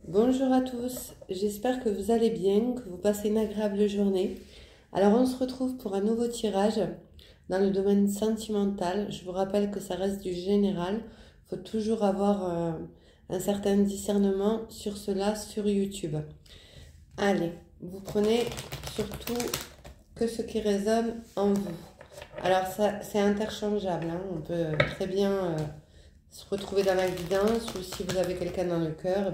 Bonjour à tous, j'espère que vous allez bien, que vous passez une agréable journée. Alors on se retrouve pour un nouveau tirage dans le domaine sentimental. Je vous rappelle que ça reste du général, il faut toujours avoir un certain discernement sur cela sur YouTube. Allez, vous prenez surtout que ce qui résonne en vous. Alors ça c'est interchangeable, hein. On peut très bien se retrouver dans la guidance ou si vous avez quelqu'un dans le cœur,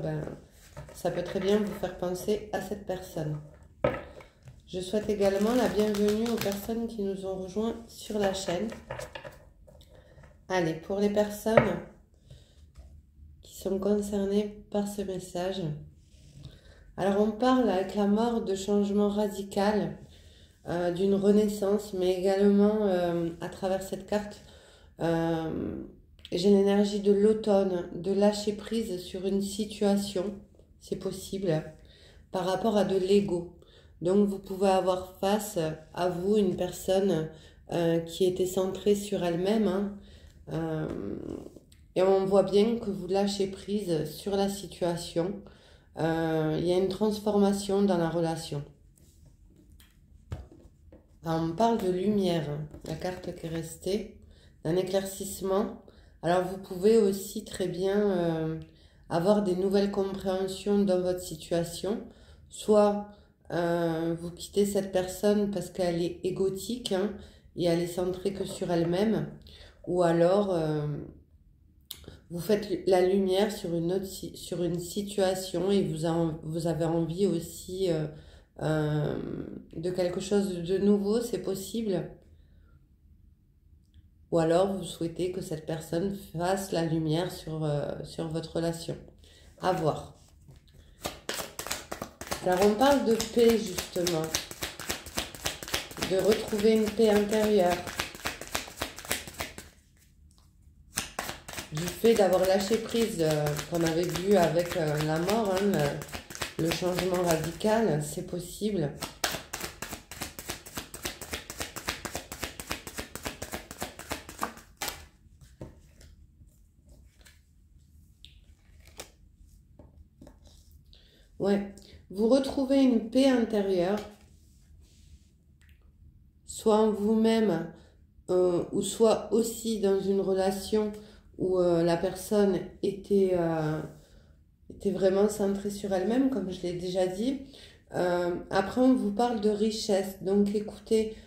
ça peut très bien vous faire penser à cette personne. Je souhaite également la bienvenue aux personnes qui nous ont rejoints sur la chaîne. Allez, pour les personnes qui sont concernées par ce message, alors on parle avec la mort de changement radical, d'une renaissance, mais également à travers cette carte, j'ai l'énergie de l'automne, de lâcher prise sur une situation, c'est possible, par rapport à de l'ego. Donc vous pouvez avoir face à vous une personne qui était centrée sur elle-même, hein, et on voit bien que vous lâchez prise sur la situation. Il y a une transformation dans la relation. Alors, on parle de lumière, la carte qui est restée, d'un éclaircissement. Alors vous pouvez aussi très bien avoir des nouvelles compréhensions dans votre situation, soit vous quittez cette personne parce qu'elle est égotique, hein, et elle est centrée que sur elle-même, ou alors vous faites la lumière sur sur une situation et vous avez envie aussi de quelque chose de nouveau, c'est possible. Ou alors vous souhaitez que cette personne fasse la lumière sur votre relation. À voir. Alors on parle de paix justement, de retrouver une paix intérieure, du fait d'avoir lâché prise qu'on avait vu avec la mort, hein, le changement radical, c'est possible. Ouais, vous retrouvez une paix intérieure, soit en vous-même, ou soit aussi dans une relation où la personne était vraiment centrée sur elle-même, comme je l'ai déjà dit. Après, on vous parle de richesse. Donc, écoutez,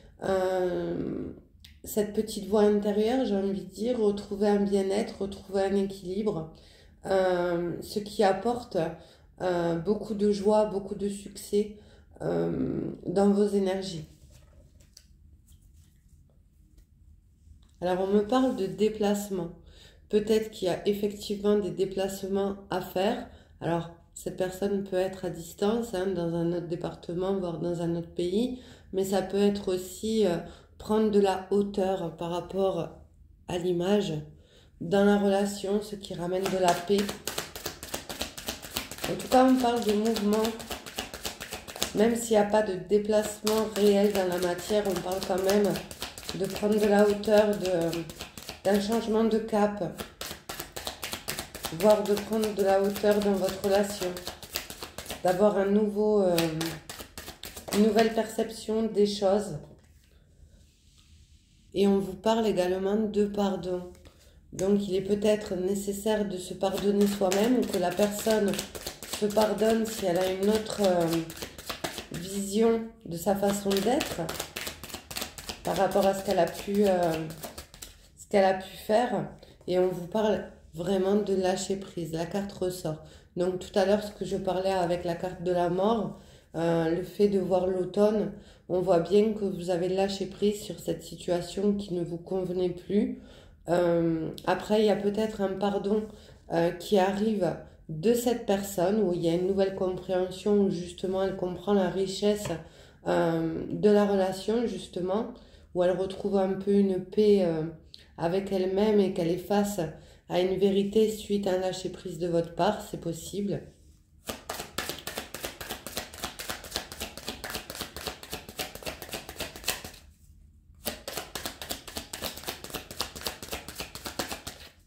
cette petite voix intérieure, j'ai envie de dire, retrouver un bien-être, retrouver un équilibre, ce qui apporte beaucoup de joie, beaucoup de succès dans vos énergies. Alors, on me parle de déplacement. Peut-être qu'il y a effectivement des déplacements à faire. Alors, cette personne peut être à distance, hein, dans un autre département, voire dans un autre pays, mais ça peut être aussi prendre de la hauteur par rapport à l'image dans la relation, ce qui ramène de la paix. En tout cas, on parle de mouvement. Même s'il n'y a pas de déplacement réel dans la matière, on parle quand même de prendre de la hauteur, d'un changement de cap, voire de prendre de la hauteur dans votre relation, d'avoir une nouvelle perception des choses. Et on vous parle également de pardon. Donc il est peut-être nécessaire de se pardonner soi-même, ou que la personne se pardonne si elle a une autre vision de sa façon d'être par rapport à ce qu'elle a pu faire. Et on vous parle vraiment de lâcher prise. La carte ressort. Donc tout à l'heure, ce que je parlais avec la carte de la mort, le fait de voir l'automne, on voit bien que vous avez lâché prise sur cette situation qui ne vous convenait plus. Après, il y a peut-être un pardon qui arrive de cette personne, où il y a une nouvelle compréhension, où justement elle comprend la richesse de la relation, justement, où elle retrouve un peu une paix avec elle-même et qu'elle est face à une vérité suite à un lâcher-prise de votre part, c'est possible.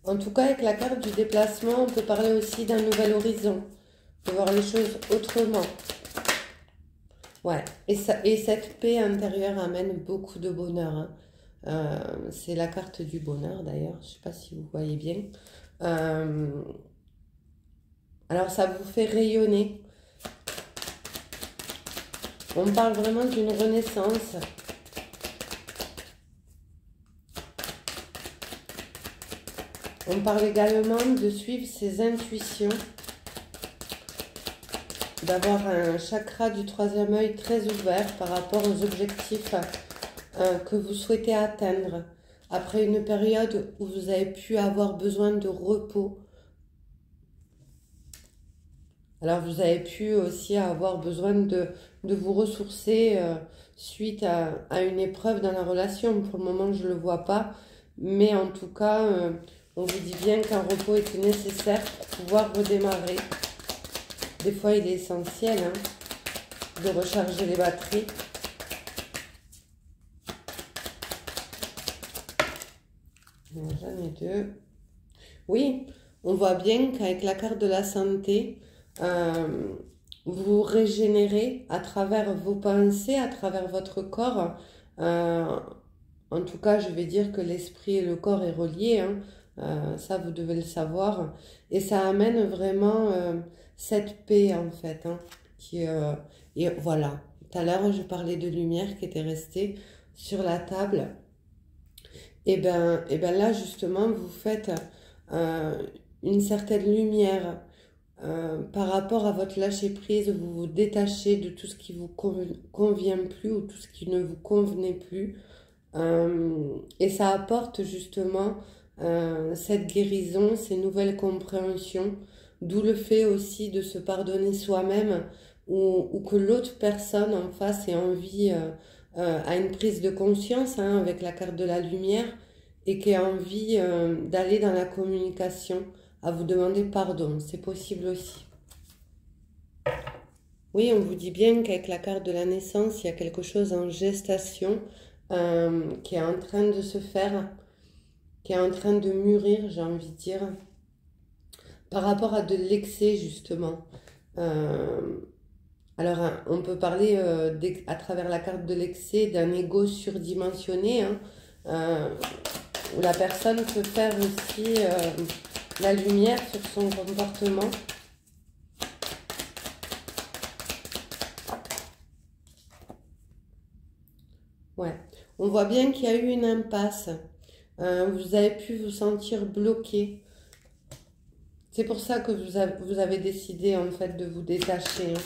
En tout cas, avec la carte du déplacement, on peut parler aussi d'un nouvel horizon. de voir les choses autrement. Ouais, et cette paix intérieure amène beaucoup de bonheur, hein. C'est la carte du bonheur d'ailleurs, je ne sais pas si vous voyez bien. Euh, alors ça vous fait rayonner. On parle vraiment d'une renaissance. On parle également de suivre ses intuitions, d'avoir un chakra du troisième œil très ouvert par rapport aux objectifs que vous souhaitez atteindre. Après une période où vous avez pu avoir besoin de repos, alors vous avez pu aussi avoir besoin de vous ressourcer suite à une épreuve dans la relation. Pour le moment, je ne le vois pas, mais en tout cas, on vous dit bien qu'un repos était nécessaire pour pouvoir redémarrer. Des fois, il est essentiel de recharger les batteries. J'en ai deux. Oui, on voit bien qu'avec la carte de la santé, vous régénérez à travers vos pensées, à travers votre corps. En tout cas, je vais dire que l'esprit et le corps est relié, hein. Ça, vous devez le savoir. Et ça amène vraiment cette paix, en fait, hein, et voilà. Tout à l'heure, je parlais de lumière qui était restée sur la table. Et ben là, justement, vous faites une certaine lumière par rapport à votre lâcher-prise. Vous vous détachez de tout ce qui vous convient plus ou tout ce qui ne vous convenait plus. Et ça apporte justement cette guérison, ces nouvelles compréhensions, d'où le fait aussi de se pardonner soi-même ou que l'autre personne en face ait envie à une prise de conscience, hein, avec la carte de la lumière, et qui ait envie d'aller dans la communication, à vous demander pardon. C'est possible aussi. Oui, on vous dit bien qu'avec la carte de la naissance, il y a quelque chose en gestation qui est en train de se faire, qui est en train de mûrir, j'ai envie de dire, par rapport à de l'excès, justement. Alors, hein, on peut parler à travers la carte de l'excès d'un ego surdimensionné, hein, où la personne peut faire aussi la lumière sur son comportement. Ouais, on voit bien qu'il y a eu une impasse. Vous avez pu vous sentir bloqué. C'est pour ça que vous avez décidé en fait de vous détacher, hein.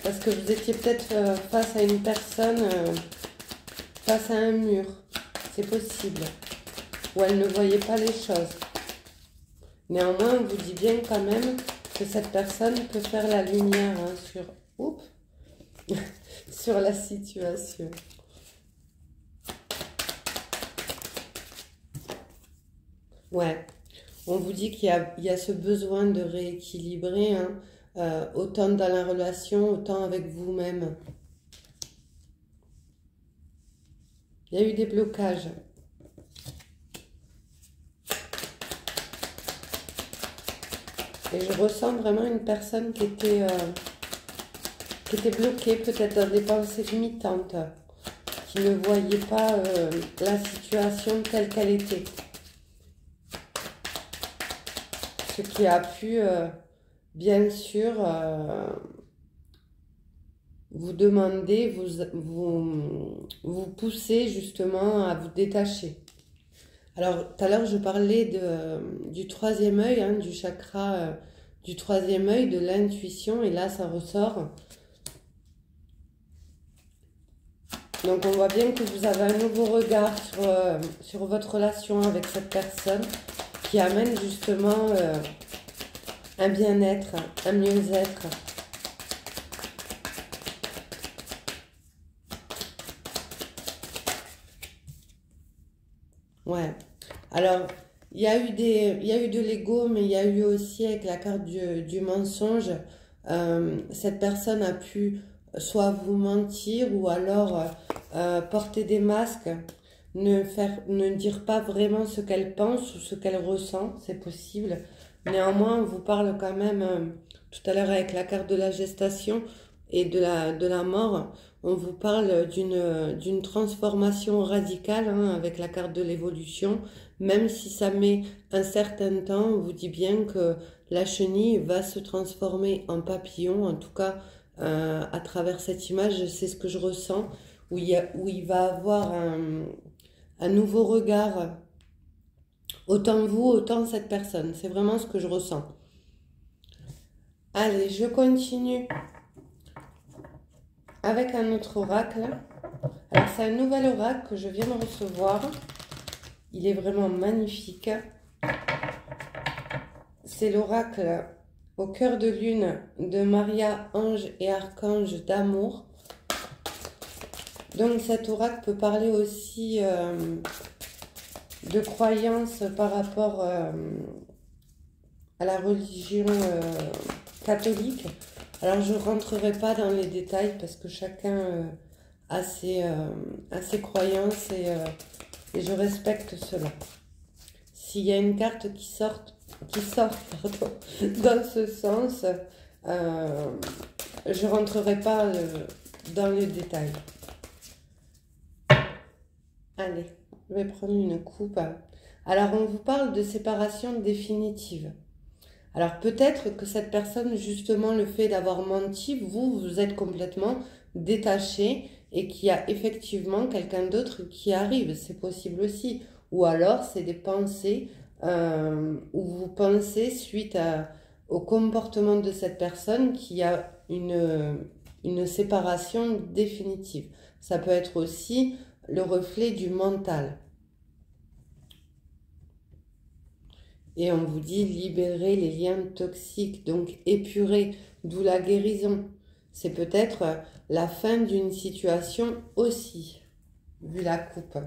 Parce que vous étiez peut-être face à une personne, face à un mur. C'est possible. Ou elle ne voyait pas les choses. Néanmoins, on vous dit bien quand même que cette personne peut faire la lumière, hein, sur la situation. Ouais, on vous dit qu'il y a ce besoin de rééquilibrer, hein, autant dans la relation, autant avec vous-même. Il y a eu des blocages. Et je ressens vraiment une personne qui était bloquée, peut-être dans des pensées limitantes, qui ne voyait pas la situation telle qu'elle était. Ce qui a pu, bien sûr, vous demander, vous pousser justement à vous détacher. Alors, tout à l'heure, je parlais du troisième œil, hein, du chakra du troisième œil, de l'intuition, et là, ça ressort. Donc, on voit bien que vous avez un nouveau regard sur votre relation avec cette personne qui amène justement un bien-être, un mieux-être. Ouais. Alors, il y a eu de l'ego, mais il y a eu aussi avec la carte du mensonge, cette personne a pu soit vous mentir ou alors porter des masques, ne dire pas vraiment ce qu'elle pense ou ce qu'elle ressent, c'est possible. Néanmoins, on vous parle quand même, tout à l'heure avec la carte de la gestation et de la mort, on vous parle d'une transformation radicale hein, avec la carte de l'évolution. Même si ça met un certain temps, on vous dit bien que la chenille va se transformer en papillon. En tout cas, à travers cette image, c'est ce que je ressens, où il va avoir un nouveau regard. Autant vous, autant cette personne. C'est vraiment ce que je ressens. Allez, je continue avec un autre oracle. Alors, c'est un nouvel oracle que je viens de recevoir. Il est vraiment magnifique. C'est l'oracle au cœur de lune de Maria, ange et archange d'amour. Donc, cet oracle peut parler aussi de croyances par rapport à la religion catholique. Alors je ne rentrerai pas dans les détails parce que chacun a ses croyances et je respecte cela. S'il y a une carte qui sort pardon, dans ce sens, je ne rentrerai pas dans les détails. Allez, je vais prendre une coupe. Alors on vous parle de séparation définitive. Alors peut-être que cette personne, justement, le fait d'avoir menti, vous êtes complètement détaché et qu'il y a effectivement quelqu'un d'autre qui arrive. C'est possible aussi. Ou alors, c'est des pensées où vous pensez, suite au comportement de cette personne, qu'il y a une séparation définitive. Ça peut être aussi le reflet du mental. Et on vous dit libérer les liens toxiques, donc épurer, d'où la guérison. C'est peut-être la fin d'une situation aussi, vu la coupe.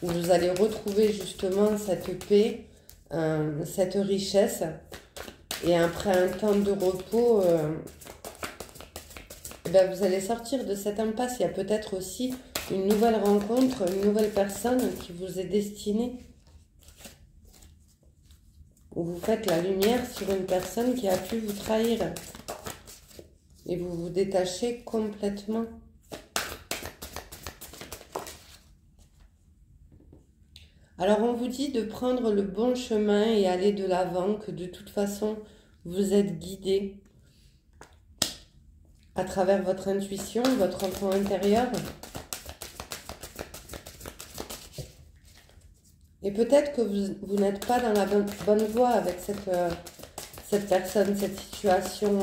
Où vous allez retrouver justement cette paix, cette richesse. Et après un temps de repos, ben vous allez sortir de cette impasse. Il y a peut-être aussi une nouvelle rencontre, une nouvelle personne qui vous est destinée. Où vous faites la lumière sur une personne qui a pu vous trahir. Et vous vous détachez complètement. Alors on vous dit de prendre le bon chemin et aller de l'avant, que de toute façon vous êtes guidé à travers votre intuition, votre enfant intérieur. Et peut-être que vous n'êtes pas dans la bonne voie avec cette personne, cette situation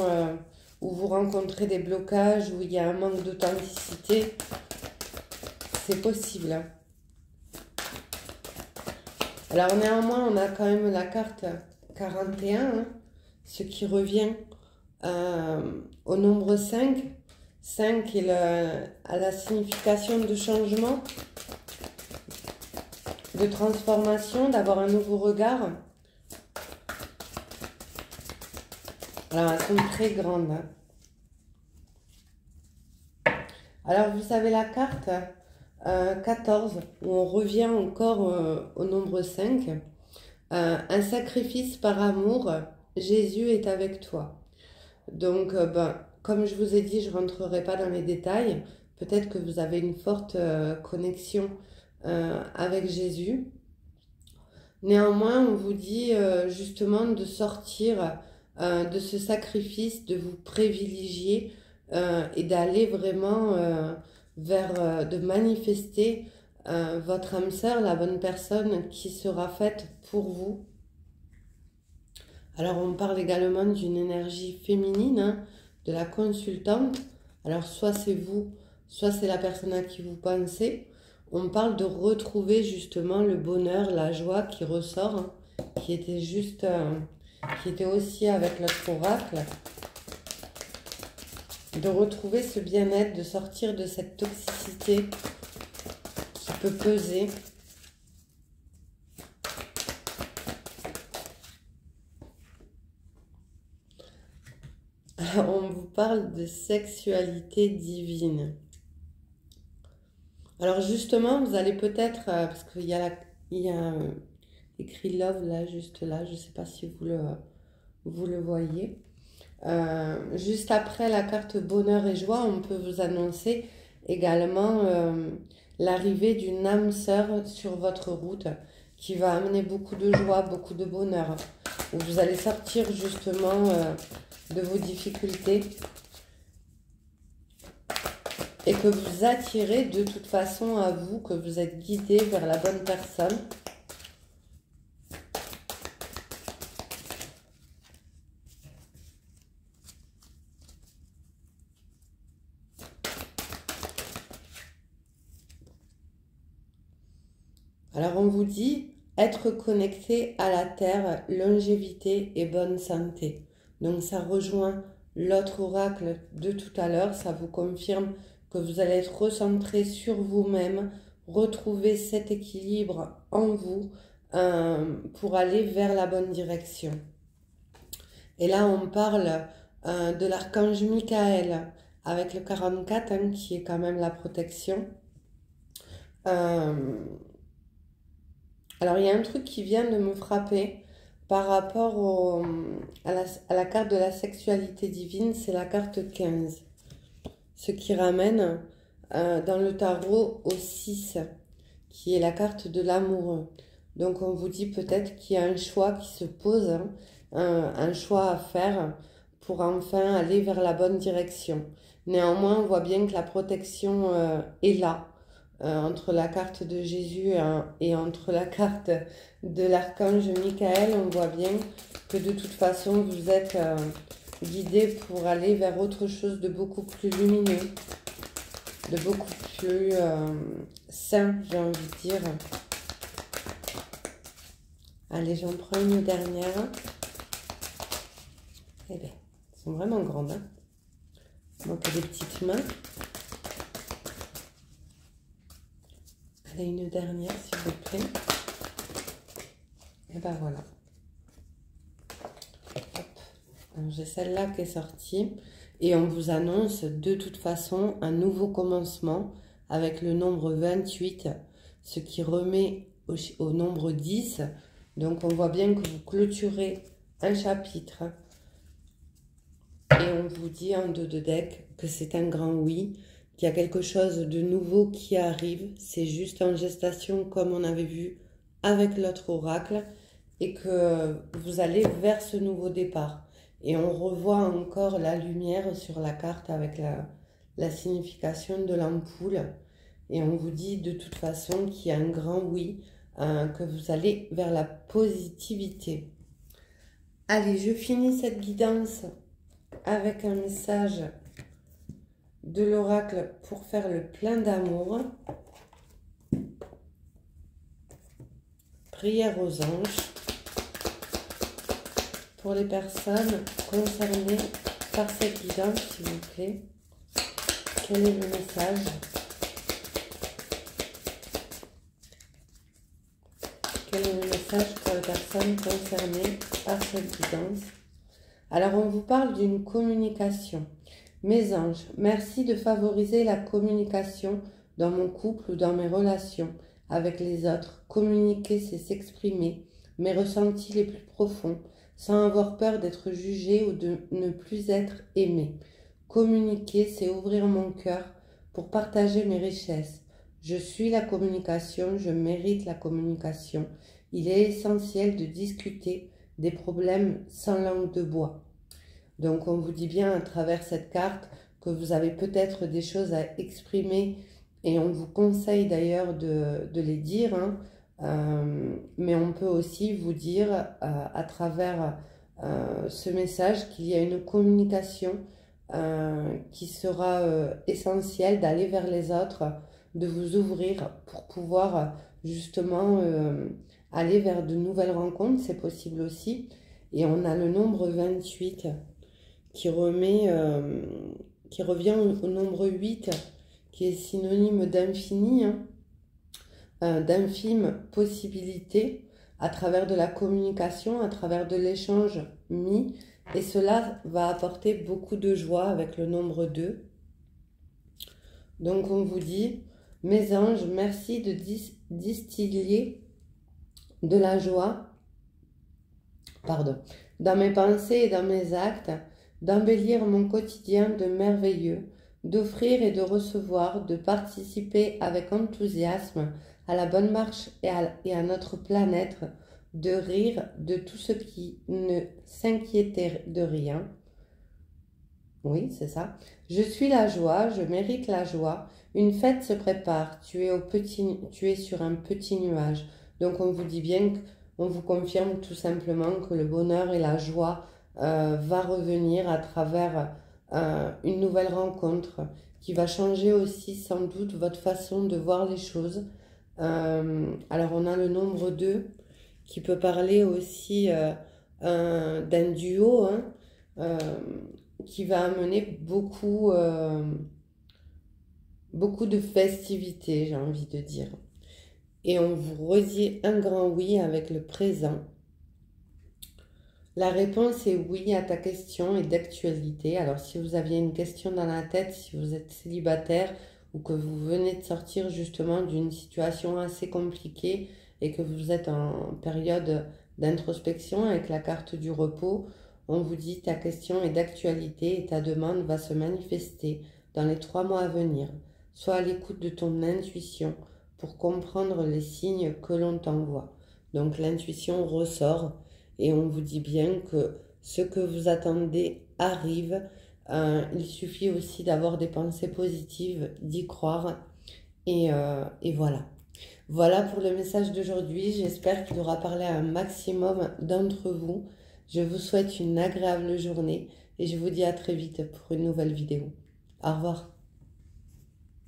où vous rencontrez des blocages, où il y a un manque d'authenticité. C'est possible. Alors néanmoins, on a quand même la carte 41, hein, ce qui revient au nombre 5. 5 est à la signification de changement, de transformation, d'avoir un nouveau regard. Alors, elles sont très grandes. Alors, vous savez la carte 14, où on revient encore au nombre 5. Un sacrifice par amour, Jésus est avec toi. Donc, comme je vous ai dit, je ne rentrerai pas dans les détails. Peut-être que vous avez une forte connexion avec Jésus. Néanmoins, on vous dit justement de sortir de ce sacrifice, de vous privilégier et d'aller vraiment de manifester votre âme sœur, la bonne personne qui sera faite pour vous. Alors, on parle également d'une énergie féminine, hein, de la consultante. Alors, soit c'est vous, soit c'est la personne à qui vous pensez. On parle de retrouver justement le bonheur, la joie qui ressort, hein, qui était aussi avec notre oracle. De retrouver ce bien-être, de sortir de cette toxicité qui peut peser. Alors, on vous parle de sexualité divine. Alors justement, vous allez peut-être, parce qu'il y a écrit love là, juste là. Je ne sais pas si vous le voyez. Juste après la carte bonheur et joie, on peut vous annoncer également l'arrivée d'une âme sœur sur votre route qui va amener beaucoup de joie, beaucoup de bonheur. Où vous allez sortir justement de vos difficultés et que vous attirez de toute façon à vous, que vous êtes guidé vers la bonne personne. Alors on vous dit être connecté à la terre, longévité et bonne santé. Donc ça rejoint l'autre oracle de tout à l'heure, ça vous confirme que vous allez être recentré sur vous-même, retrouver cet équilibre en vous pour aller vers la bonne direction. Et là on parle de l'archange Michael avec le 44 hein, qui est quand même la protection. Alors, il y a un truc qui vient de me frapper par rapport à la carte de la sexualité divine, c'est la carte 15. Ce qui ramène dans le tarot au 6, qui est la carte de l'amoureux. Donc, on vous dit peut-être qu'il y a un choix qui se pose, hein, un choix à faire pour enfin aller vers la bonne direction. Néanmoins, on voit bien que la protection est là. Entre la carte de Jésus et entre la carte de l'archange Michael, on voit bien que de toute façon vous êtes guidé pour aller vers autre chose de beaucoup plus lumineux, de beaucoup plus sain, j'ai envie de dire. Allez, j'en prends une dernière. Eh bien, elles sont vraiment grandes, hein. Donc des petites mains. Allez, une dernière, s'il vous plaît. Et ben voilà. J'ai celle-là qui est sortie. Et on vous annonce de toute façon un nouveau commencement avec le nombre 28, ce qui remet au nombre 10. Donc on voit bien que vous clôturez un chapitre. Et on vous dit en dos de deck que c'est un grand oui, qu'il y a quelque chose de nouveau qui arrive. C'est juste en gestation comme on avait vu avec l'autre oracle et que vous allez vers ce nouveau départ. Et on revoit encore la lumière sur la carte avec la signification de l'ampoule. Et on vous dit de toute façon qu'il y a un grand oui, que vous allez vers la positivité. Allez, je finis cette guidance avec un message de l'oracle pour faire le plein d'amour. Prière aux anges pour les personnes concernées par cette guidance, s'il vous plaît. Quel est le message? Quel est le message pour les personnes concernées par cette guidance? Alors, on vous parle d'une communication. Mes anges, merci de favoriser la communication dans mon couple ou dans mes relations avec les autres. Communiquer, c'est s'exprimer, mes ressentis les plus profonds, sans avoir peur d'être jugé ou de ne plus être aimé. Communiquer, c'est ouvrir mon cœur pour partager mes richesses. Je suis la communication, je mérite la communication. Il est essentiel de discuter des problèmes sans langue de bois. Donc on vous dit bien à travers cette carte que vous avez peut-être des choses à exprimer et on vous conseille d'ailleurs de les dire, hein. Mais on peut aussi vous dire à travers ce message qu'il y a une communication qui sera essentielle d'aller vers les autres, de vous ouvrir pour pouvoir justement aller vers de nouvelles rencontres, c'est possible aussi. Et on a le nombre 28 qui revient au nombre 8, qui est synonyme d'infini, hein, d'infime possibilité à travers de la communication, à travers de l'échange mis. Et cela va apporter beaucoup de joie avec le nombre 2. Donc on vous dit, mes anges, merci de distiller de la joie, pardon, dans mes pensées et dans mes actes, d'embellir mon quotidien de merveilleux, d'offrir et de recevoir, de participer avec enthousiasme à la bonne marche et à notre planète, de rire de tout ce qui ne s'inquiétait de rien. Oui, c'est ça. Je suis la joie, je mérite la joie. Une fête se prépare. Tu es sur un petit nuage. Donc on vous dit bien, on vous confirme tout simplement que le bonheur et la joie va revenir à travers une nouvelle rencontre qui va changer aussi sans doute votre façon de voir les choses. Alors on a le nombre 2 qui peut parler aussi d'un duo, hein, qui va amener beaucoup de festivités, j'ai envie de dire. Et on vous redit un grand oui avec le présent. La réponse est oui à ta question et d'actualité. Alors si vous aviez une question dans la tête, si vous êtes célibataire ou que vous venez de sortir justement d'une situation assez compliquée et que vous êtes en période d'introspection avec la carte du repos, on vous dit ta question est d'actualité et ta demande va se manifester dans les 3 mois à venir. Sois à l'écoute de ton intuition pour comprendre les signes que l'on t'envoie. Donc l'intuition ressort et on vous dit bien que ce que vous attendez arrive. Il suffit aussi d'avoir des pensées positives, d'y croire et voilà. Voilà pour le message d'aujourd'hui. J'espère qu'il aura parlé à un maximum d'entre vous. Je vous souhaite une agréable journée et je vous dis à très vite pour une nouvelle vidéo. Au revoir.